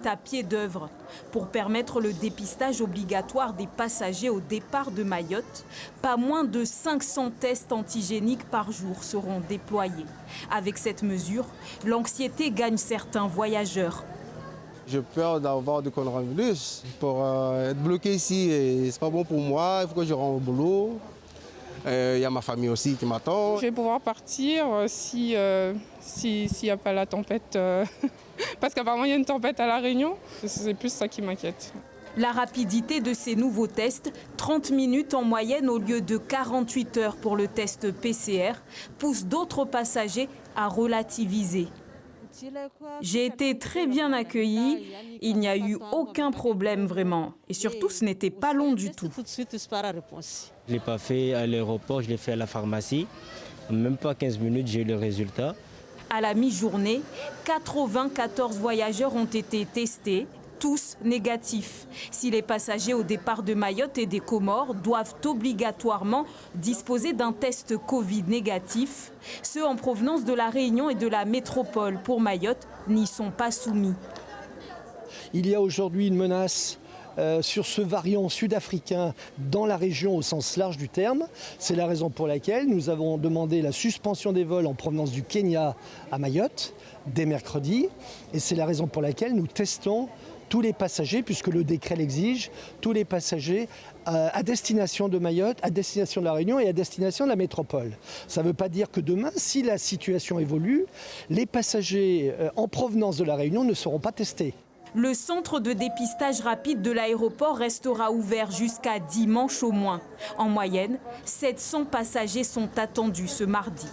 À pied d'œuvre pour permettre le dépistage obligatoire des passagers au départ de Mayotte. Pas moins de 500 tests antigéniques par jour seront déployés. Avec cette mesure, l'anxiété gagne certains voyageurs. J'ai peur d'avoir du coronavirus pour être bloqué ici et c'est pas bon pour moi, il faut que je rentre au boulot. Il y a ma famille aussi qui m'attend. Je vais pouvoir partir s'il n'y a pas la tempête. Parce qu'apparemment, il y a une tempête à La Réunion. C'est plus ça qui m'inquiète. La rapidité de ces nouveaux tests, 30 minutes en moyenne au lieu de 48 heures pour le test PCR, pousse d'autres passagers à relativiser. J'ai été très bien accueillie, il n'y a eu aucun problème vraiment. Et surtout, ce n'était pas long du tout. Je ne l'ai pas fait à l'aéroport, je l'ai fait à la pharmacie. En même pas 15 minutes, j'ai eu le résultat. À la mi-journée, 94 voyageurs ont été testés, tous négatifs. Si les passagers au départ de Mayotte et des Comores doivent obligatoirement disposer d'un test Covid négatif, ceux en provenance de la Réunion et de la métropole pour Mayotte n'y sont pas soumis. Il y a aujourd'hui une menace sur ce variant sud-africain dans la région au sens large du terme. C'est la raison pour laquelle nous avons demandé la suspension des vols en provenance du Kenya à Mayotte dès mercredi. Et c'est la raison pour laquelle nous testons tous les passagers, puisque le décret l'exige, tous les passagers à destination de Mayotte, à destination de la Réunion et à destination de la métropole. Ça ne veut pas dire que demain, si la situation évolue, les passagers en provenance de la Réunion ne seront pas testés. Le centre de dépistage rapide de l'aéroport restera ouvert jusqu'à dimanche au moins. En moyenne, 700 passagers sont attendus ce mardi.